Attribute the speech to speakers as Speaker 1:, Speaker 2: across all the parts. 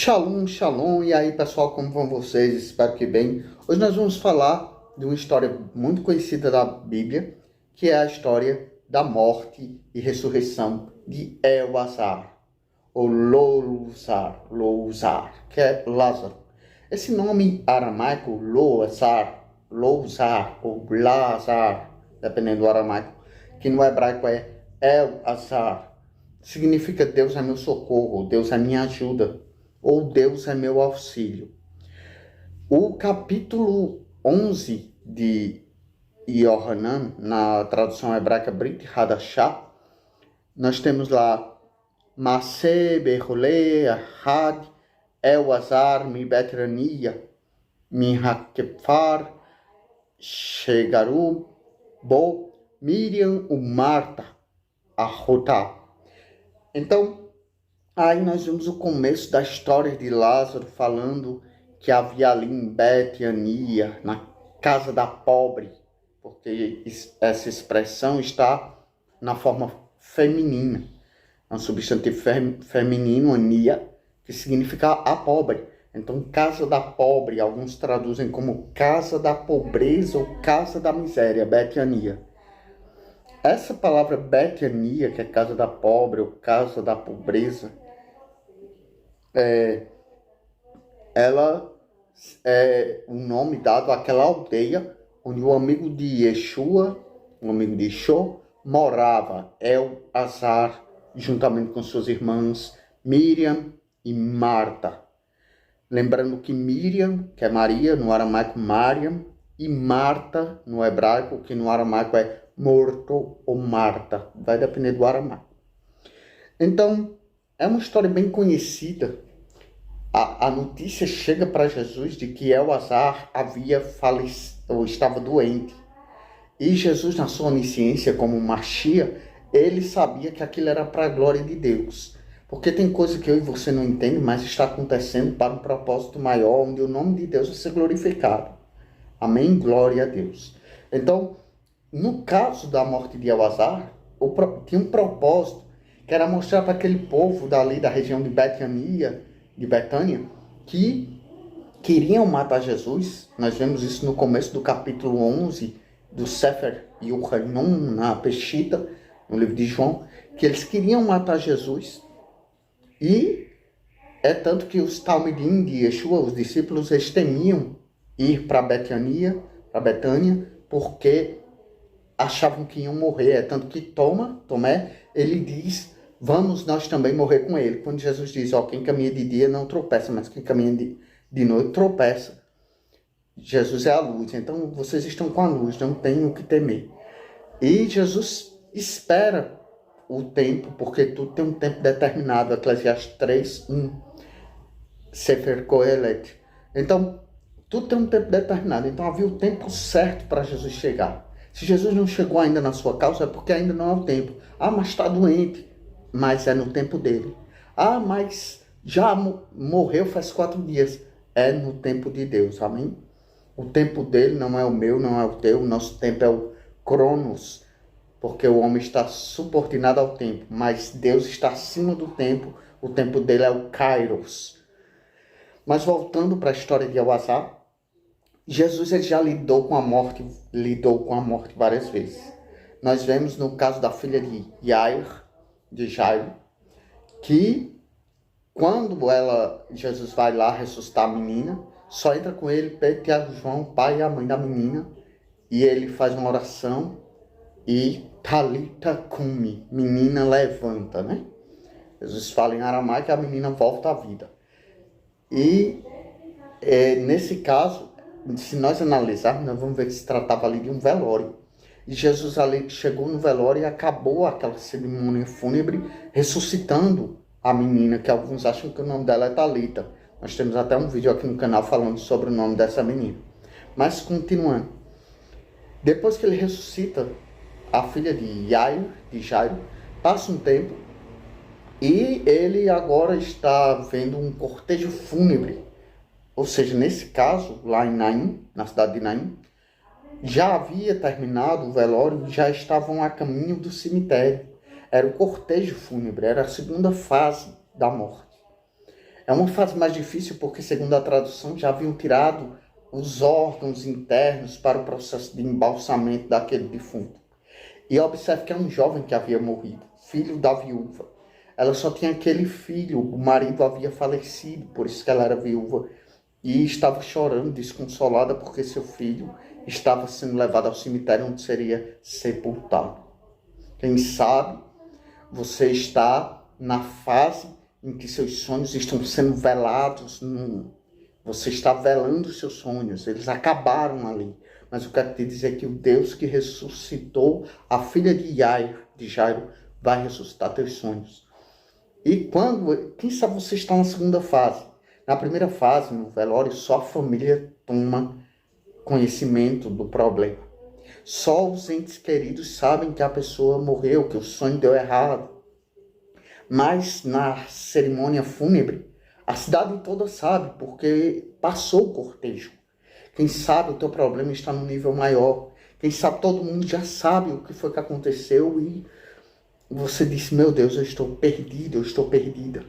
Speaker 1: Shalom, shalom, e aí pessoal, como vão vocês? Espero que bem. Hoje nós vamos falar de uma história muito conhecida da Bíblia, que é a história da morte e ressurreição de Elazar, ou Louzar, que é Lázaro. Esse nome aramaico, Louzar ou Lazar, dependendo do aramaico, que no hebraico é El-Azar, significa Deus é meu socorro, Deus é minha ajuda, ou Deus é meu auxílio. O capítulo 11 de Yohanan, na tradução hebraica Brit Hadashah, nós temos lá Masé Berolé Ahad Elazar mi Betrania mi Hakefar Shegaru Bo Miriam u Marta Ahotá. Então, aí nós vemos o começo da história de Lázaro, falando que havia ali em Betania, na casa da pobre, porque essa expressão está na forma feminina. É um substantivo feminino, ania, que significa a pobre. Então, casa da pobre, alguns traduzem como casa da pobreza ou casa da miséria, Betania. Essa palavra Betania, que é casa da pobre ou casa da pobreza, ela é o nome dado àquela aldeia onde o amigo de Yeshua, o amigo de Yeshua, morava, El-Azar, juntamente com suas irmãs Miriam e Marta. Lembrando que Miriam, que é Maria, no aramaico Mariam, e Marta, no hebraico, que no aramaico é Morto ou Marta, vai depender do aramaico. Então, é uma história bem conhecida. A notícia chega para Jesus de que Elazar havia falecido, ou estava doente. E Jesus, na sua onisciência como Machia, ele sabia que aquilo era para a glória de Deus. Porque tem coisa que eu e você não entendem, mas está acontecendo para um propósito maior, onde o nome de Deus vai ser glorificado. Amém? Glória a Deus. Então, no caso da morte de Elazar, tinha um propósito, que era mostrar para aquele povo dali da região de Betânia, que queriam matar Jesus. Nós vemos isso no começo do capítulo 11 do Sefer Yohanan, na Peshita, no livro de João, que eles queriam matar Jesus. E é tanto que os Talmidim de Yeshua, os discípulos, eles temiam ir para Betânia, porque achavam que iam morrer. É tanto que Tomé, ele diz: vamos nós também morrer com ele. Quando Jesus diz: quem caminha de dia não tropeça, mas quem caminha de noite tropeça. Jesus é a luz, então vocês estão com a luz, não tem o que temer. E Jesus espera o tempo, porque tudo tem um tempo determinado. Eclesiastes 3:1, Sefer Kohelet. Então, tudo tem um tempo determinado. Então havia o tempo certo para Jesus chegar. Se Jesus não chegou ainda na sua causa, é porque ainda não é o tempo. Mas está doente. Mas é no tempo dele. Mas já morreu faz 4 dias. É no tempo de Deus. Amém? O tempo dele não é o meu, não é o teu. O nosso tempo é o Cronos. Porque o homem está subordinado ao tempo. Mas Deus está acima do tempo. O tempo dele é o Kairos. Mas voltando para a história de Elazar, Jesus ele já lidou com a morte várias vezes. Nós vemos no caso da filha de Jairo, que quando Jesus vai lá ressuscitar a menina, só entra com ele Pedro, Tiago, João, o pai e a mãe da menina, e ele faz uma oração e Talita cumi, menina levanta, né? Jesus fala em aramaico e a menina volta à vida. E nesse caso, se nós analisarmos, nós vamos ver que se tratava ali de um velório. E Jesus ali chegou no velório e acabou aquela cerimônia fúnebre, ressuscitando a menina, que alguns acham que o nome dela é Talita. Nós temos até um vídeo aqui no canal falando sobre o nome dessa menina. Mas continuando. Depois que ele ressuscita a filha de Jairo, passa um tempo e ele agora está vendo um cortejo fúnebre. Ou seja, nesse caso, lá em Naim, na cidade de Naim, já havia terminado o velório e já estavam a caminho do cemitério. Era o cortejo fúnebre, era a segunda fase da morte. É uma fase mais difícil porque, segundo a tradução, já haviam tirado os órgãos internos para o processo de embalsamento daquele defunto. E observe que é um jovem que havia morrido, filho da viúva. Ela só tinha aquele filho, o marido havia falecido, por isso que ela era viúva. E estava chorando, desconsolada, porque seu filho estava sendo levado ao cemitério onde seria sepultado. Quem sabe você está na fase em que seus sonhos estão sendo velados. Você está velando os seus sonhos, eles acabaram ali. Mas eu quero te dizer que o Deus que ressuscitou a filha de Jairo vai ressuscitar teus sonhos. E quem sabe você está na segunda fase. Na primeira fase, no velório, só a família toma conhecimento do problema. Só os entes queridos sabem que a pessoa morreu, que o sonho deu errado. Mas na cerimônia fúnebre, a cidade toda sabe, porque passou o cortejo. Quem sabe o teu problema está num nível maior. Quem sabe todo mundo já sabe o que foi que aconteceu e você disse, meu Deus, eu estou perdido, eu estou perdida.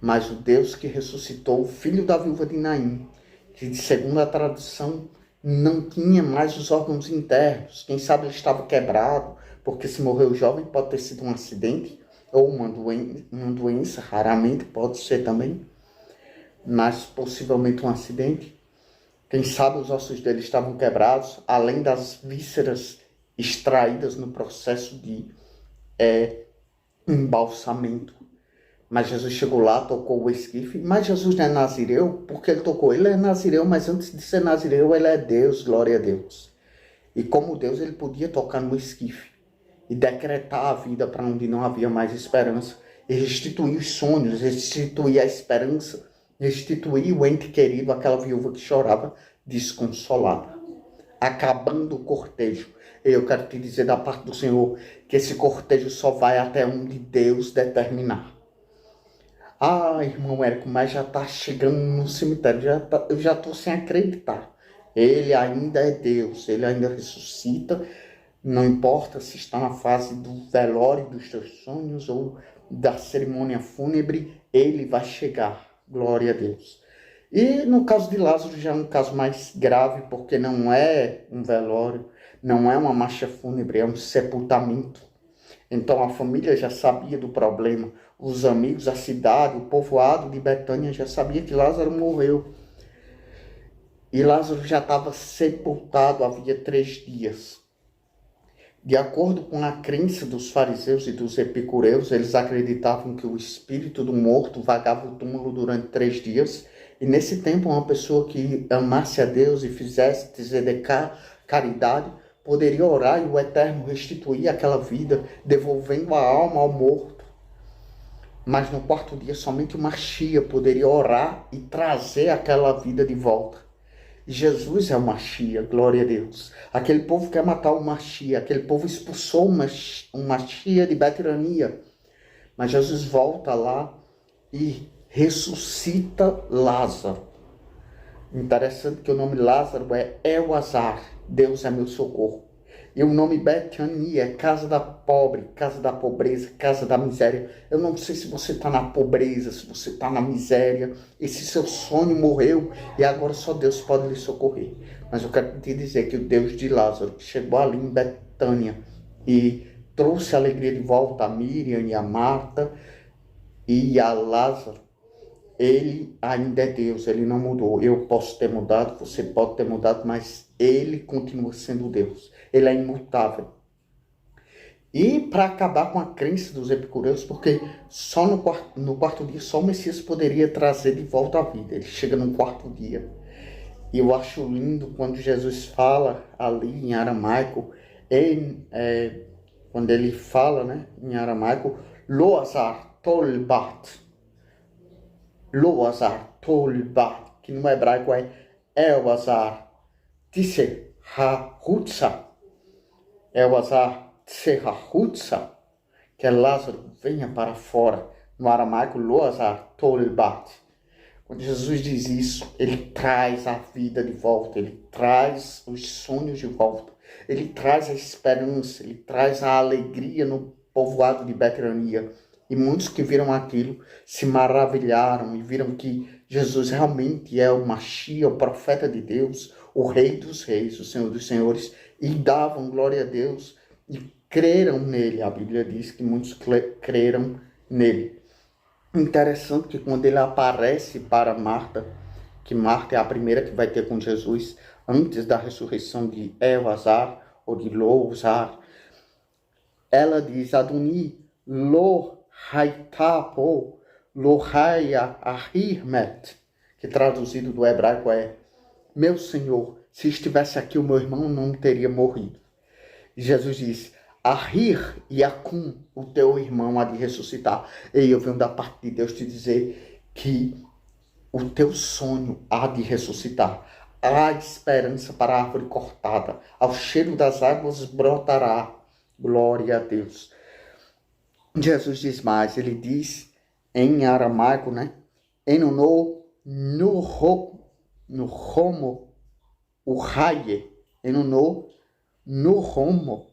Speaker 1: Mas o Deus que ressuscitou o filho da viúva de Naim, que segundo a tradução não tinha mais os órgãos internos. Quem sabe ele estava quebrado, porque se morreu jovem pode ter sido um acidente ou uma doença, raramente pode ser também, mas possivelmente um acidente. Quem sabe os ossos dele estavam quebrados, além das vísceras extraídas no processo de embalsamento. Mas Jesus chegou lá, tocou o esquife. Mas Jesus não é nazireu, porque ele tocou. Ele é nazireu, mas antes de ser nazireu, ele é Deus, glória a Deus. E como Deus, ele podia tocar no esquife e decretar a vida para onde não havia mais esperança. E restituir os sonhos, restituir a esperança, restituir o ente querido, aquela viúva que chorava desconsolada. Acabando o cortejo. Eu quero te dizer da parte do Senhor que esse cortejo só vai até onde Deus determinar. Ah, irmão Érico, mas já está chegando no cemitério, eu já estou sem acreditar. Ele ainda é Deus, ele ainda ressuscita, não importa se está na fase do velório dos teus sonhos ou da cerimônia fúnebre, ele vai chegar, glória a Deus. E no caso de Lázaro já é um caso mais grave, porque não é um velório, não é uma marcha fúnebre, é um sepultamento. Então a família já sabia do problema, os amigos, a cidade, o povoado de Betânia já sabia que Lázaro morreu. E Lázaro já estava sepultado havia 3 dias. De acordo com a crença dos fariseus e dos epicureus, eles acreditavam que o espírito do morto vagava o túmulo durante 3 dias. E nesse tempo, uma pessoa que amasse a Deus e fizesse caridade, poderia orar e o Eterno restituir aquela vida, devolvendo a alma ao morto. Mas no 4º dia, somente o Machia poderia orar e trazer aquela vida de volta. Jesus é o Machia, glória a Deus. Aquele povo quer matar o Machia, aquele povo expulsou o Machia de Betânia. Mas Jesus volta lá e ressuscita Lázaro. Interessante que o nome Lázaro é El-Azar, Deus é meu socorro. E o nome Betânia é casa da pobre, casa da pobreza, casa da miséria. Eu não sei se você está na pobreza, se você está na miséria, e se seu sonho morreu e agora só Deus pode lhe socorrer. Mas eu quero te dizer que o Deus de Lázaro chegou ali em Betânia e trouxe a alegria de volta a Miriam e a Marta e a Lázaro. Ele ainda é Deus, ele não mudou. Eu posso ter mudado, você pode ter mudado, mas ele continua sendo Deus. Ele é imutável. E para acabar com a crença dos epicureus, porque só no 4º dia só o Messias poderia trazer de volta a vida. Ele chega no 4º dia. E eu acho lindo quando Jesus fala ali em aramaico, quando ele fala, né, em aramaico, Loazar tolbat. Loazar tolbat, que no hebraico é El-Azar Tse-Ha-Hutsa. El-Azar Tse-Ha-Hutsa, que é Lázaro, venha para fora. No aramaico, Loazar tolbat. Quando Jesus diz isso, ele traz a vida de volta, ele traz os sonhos de volta, ele traz a esperança, ele traz a alegria no povoado de Betânia. E muitos que viram aquilo se maravilharam e viram que Jesus realmente é o Machia, o profeta de Deus, o Rei dos Reis, o Senhor dos Senhores, e davam glória a Deus e creram nele. A Bíblia diz que muitos creram nele. Interessante que quando ele aparece para Marta, que Marta é a primeira que vai ter com Jesus antes da ressurreição de Elazar ou de Lozar, ela diz: Adoni lo haitapo lo haya ahirmet, que traduzido do hebraico é: meu Senhor, se estivesse aqui o meu irmão não teria morrido. E Jesus diz: Ahir Yakum, o teu irmão há de ressuscitar. E eu venho da parte de Deus te dizer que o teu sonho há de ressuscitar. Há esperança para a árvore cortada. Ao cheiro das águas brotará. Glória a Deus. Jesus diz mais, ele diz em aramaico, né? Enono no homo o raie. Enono no homo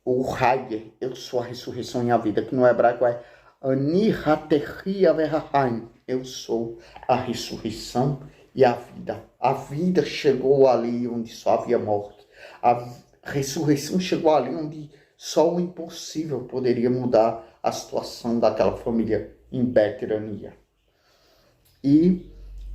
Speaker 1: o raie. Eu sou a ressurreição e a vida, que no hebraico é Ani haterria verrahaim. Eu sou a ressurreição e a vida. A vida chegou ali onde só havia morte. A ressurreição chegou ali onde só o impossível poderia mudar a situação daquela família em Beterania. E,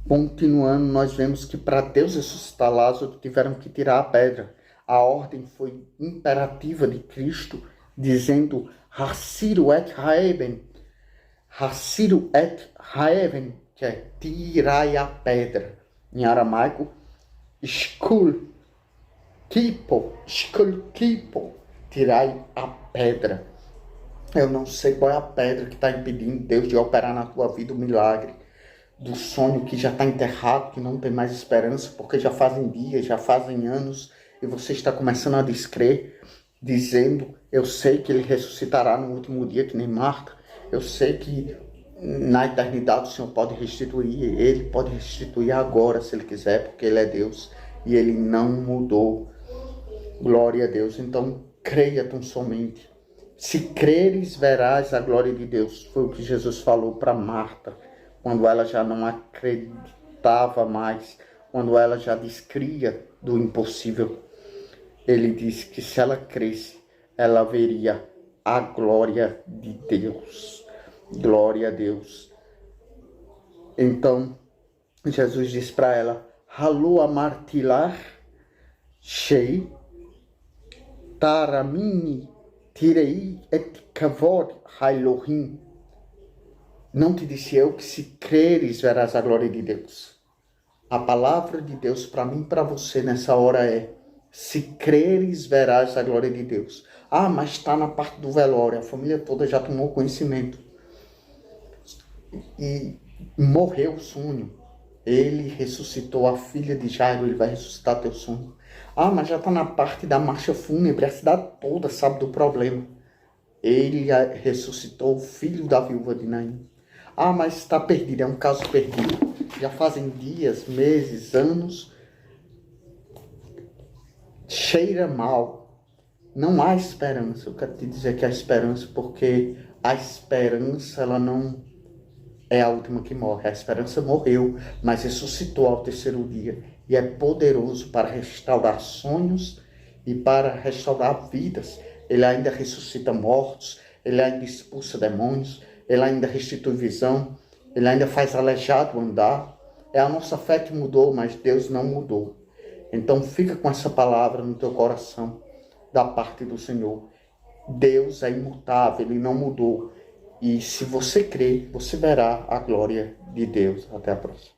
Speaker 1: continuando, nós vemos que para Deus ressuscitar Lázaro, tiveram que tirar a pedra. A ordem foi imperativa de Cristo, dizendo Hasiru et haeben. Hasiru et haeben, que é tirai a pedra. Em aramaico, shkul kipo, tirai a pedra. Eu não sei qual é a pedra que está impedindo Deus de operar na tua vida o milagre. Do sonho que já está enterrado, que não tem mais esperança, porque já fazem dias, já fazem anos, e você está começando a descrer, dizendo, eu sei que ele ressuscitará no último dia, que nem Marta. Eu sei que na eternidade o Senhor pode restituir, ele pode restituir agora, se ele quiser, porque ele é Deus, e ele não mudou. Glória a Deus. Então, creia tão somente. Se creres, verás a glória de Deus. Foi o que Jesus falou para Marta, quando ela já não acreditava mais, quando ela já descria do impossível. Ele disse que se ela cresce, ela veria a glória de Deus. Glória a Deus. Então, Jesus disse para ela, Halu amartilar shei taramini tirei et kavod hailohim. Não te disse eu que se creres verás a glória de Deus. A palavra de Deus para mim e para você nessa hora é, se creres verás a glória de Deus. Ah, mas está na parte do velório, a família toda já tomou conhecimento. E morreu o sonho. Ele ressuscitou a filha de Jairo, ele vai ressuscitar teu sonho. Ah, mas já está na parte da marcha fúnebre, a cidade toda sabe do problema. Ele ressuscitou o filho da viúva de Naim. Ah, mas está perdido, é um caso perdido. Já fazem dias, meses, anos. Cheira mal. Não há esperança. Eu quero te dizer que há esperança, porque a esperança, ela não é a última que morre. A esperança morreu, mas ressuscitou ao terceiro dia. E é poderoso para restaurar sonhos e para restaurar vidas. Ele ainda ressuscita mortos, ele ainda expulsa demônios, ele ainda restitui visão, ele ainda faz aleijado andar. É a nossa fé que mudou, mas Deus não mudou. Então fica com essa palavra no teu coração, da parte do Senhor. Deus é imutável, ele não mudou. E se você crer, você verá a glória de Deus. Até a próxima.